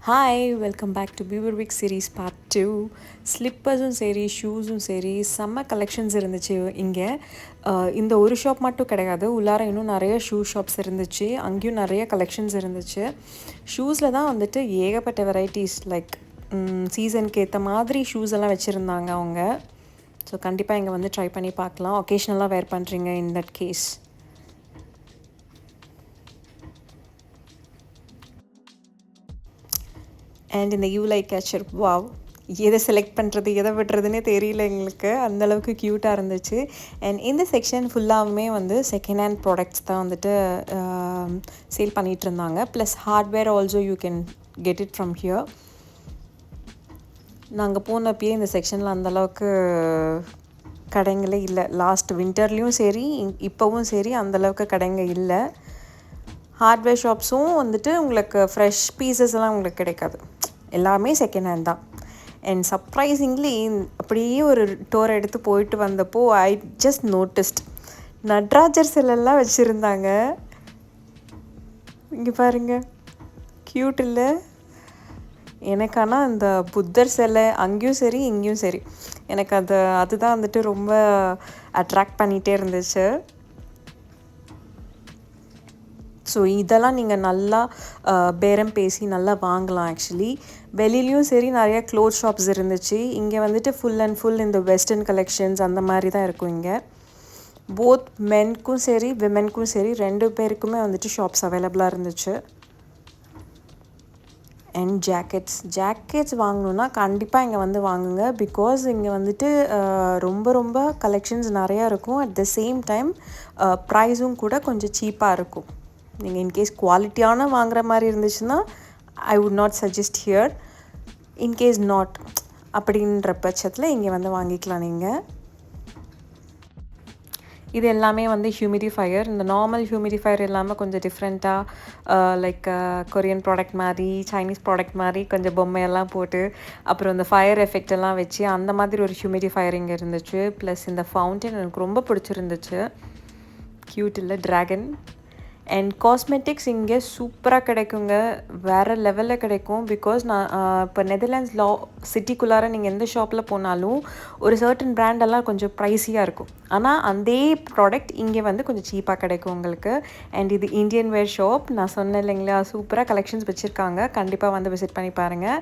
Hi welcome back to pure week series part 2. ஸ்லிப்பர்ஸும் சரி ஷூஸும் சரி செம்ம கலெக்ஷன்ஸ் இருந்துச்சு இங்கே. இந்த ஒரு ஷாப் மட்டும் கிடையாது, உள்ளார இன்னும் நிறைய ஷூ ஷாப்ஸ் இருந்துச்சு. அங்கேயும் நிறைய கலெக்ஷன்ஸ் இருந்துச்சு. ஷூஸில் தான் வந்துட்டு ஏகப்பட்ட வெரைட்டிஸ், லைக் சீசனுக்கு ஏற்ற மாதிரி ஷூஸ் எல்லாம் வச்சுருந்தாங்க அவங்க. ஸோ கண்டிப்பாக இங்கே வந்து ட்ரை பண்ணி பார்க்கலாம். ஒகேஷ்னலாக வேர் பண்ணுறீங்க இன் தட் கேஸ். அண்ட் இந்த யூ லைக் கேச்சர், வாவ், எதை செலக்ட் பண்ணுறது எதை விடுறதுனே தெரியல எங்களுக்கு, அந்தளவுக்கு க்யூட்டாக இருந்துச்சு. அண்ட் இந்த செக்ஷன் ஃபுல்லாகவுமே வந்து செகண்ட் ஹேண்ட் ப்ராடக்ட்ஸ் தான் வந்துட்டு சேல் பண்ணிகிட்டு இருந்தாங்க. Plus hardware also you can get it from here. நாங்கள் போனப்பயே இந்த செக்ஷனில் அந்தளவுக்கு கடைங்களே இல்லை. லாஸ்ட் வின்டர்லேயும் சரி இப்போவும் சரி அந்தளவுக்கு கடைங்க இல்லை. ஹார்ட்வேர் ஷாப்ஸும் வந்துட்டு உங்களுக்கு ஃப்ரெஷ் பீசஸ் எல்லாம் உங்களுக்கு கிடைக்காது, எல்லாமே செகண்ட் ஹேண்ட் தான். அண்ட் சர்ப்ரைசிங்லி அப்படியே ஒரு டோர் எடுத்து போயிட்டு வந்தப்போ ஐ ஜஸ்ட் நோட்டிஸ்ட் நட்ராஜர் சிலைலாம் வச்சுருந்தாங்க. இங்கே பாருங்கள், க்யூட் இல்லை? எனக்கு ஆனால் அந்த புத்தர் சிலை அங்கேயும் சரி இங்கேயும் சரி எனக்கு அதுதான் வந்துட்டு ரொம்ப அட்ராக்ட் பண்ணிகிட்டே இருந்துச்சு. ஸோ இதெல்லாம் நீங்கள் நல்லா பேரம் பேசி நல்லா வாங்கலாம். ஆக்சுவலி வெளியிலையும் சரி நிறைய க்ளோத் ஷாப்ஸ் இருந்துச்சு. இங்கே வந்துட்டு ஃபுல் அண்ட் ஃபுல் இந்த வெஸ்டர்ன் கலெக்ஷன்ஸ் அந்த மாதிரி தான் இருக்கும் இங்கே. போத் மென்க்கும் சரி விமென்க்கும் சரி ரெண்டு பேருக்குமே வந்துட்டு ஷாப்ஸ் அவைலபிளாக இருந்துச்சு. அண்ட் ஜாக்கெட்ஸ் வாங்கணுன்னா கண்டிப்பாக இங்கே வந்து வாங்குங்க. பிகாஸ் இங்கே வந்துட்டு ரொம்ப ரொம்ப கலெக்ஷன்ஸ் நிறையா இருக்கும். அட் த சேம் டைம் ப்ரைஸும் கூட கொஞ்சம் சீப்பாக இருக்கும். நீங்கள் இன்கேஸ் குவாலிட்டியான வாங்குகிற மாதிரி இருந்துச்சுன்னா I would not suggest here. In case not அப்படின்ற பட்சத்தில் இங்கே வந்து வாங்கிக்கலாம் நீங்கள். இது எல்லாமே வந்து ஹியூமிடிஃபையர். இந்த நார்மல் ஹியூமிடிஃபையர் இல்லாமல் கொஞ்சம் டிஃப்ரெண்ட்டாக லைக் கொரியன் ப்ராடக்ட் மாதிரி சைனீஸ் ப்ராடக்ட் மாதிரி கொஞ்சம் பொம்மையெல்லாம் போட்டு அப்புறம் இந்த ஃபயர் எஃபெக்ட் எல்லாம் வச்சு அந்த மாதிரி ஒரு ஹியூமிடிஃபையர் இங்கே இருந்துச்சு. ப்ளஸ் இந்த ஃபவுண்டன் எனக்கு ரொம்ப பிடிச்சிருந்துச்சு. க்யூட் இல்லை? ட்ராகன். அண்ட் காஸ்மெட்டிக்ஸ் இங்கே சூப்பராக கிடைக்குங்க, வேறு லெவலில் கிடைக்கும். பிகாஸ் நான் இப்போ நெதர்லாண்ட்ஸ் சிட்டிக்குள்ளார நீங்கள் எந்த ஷாப்பில் போனாலும் ஒரு சர்டன் பிராண்டெல்லாம் கொஞ்சம் ப்ரைஸியாக இருக்கும். ஆனால் அதே ப்ராடக்ட் இங்கே வந்து கொஞ்சம் சீப்பாக கிடைக்கும் உங்களுக்கு. அண்ட் இது இந்தியன் வேர் ஷாப், நான் சொன்னேன் இல்லைங்களா, சூப்பராக கலெக்ஷன்ஸ் வச்சுருக்காங்க. கண்டிப்பாக வந்து விசிட் பண்ணி பாருங்கள்.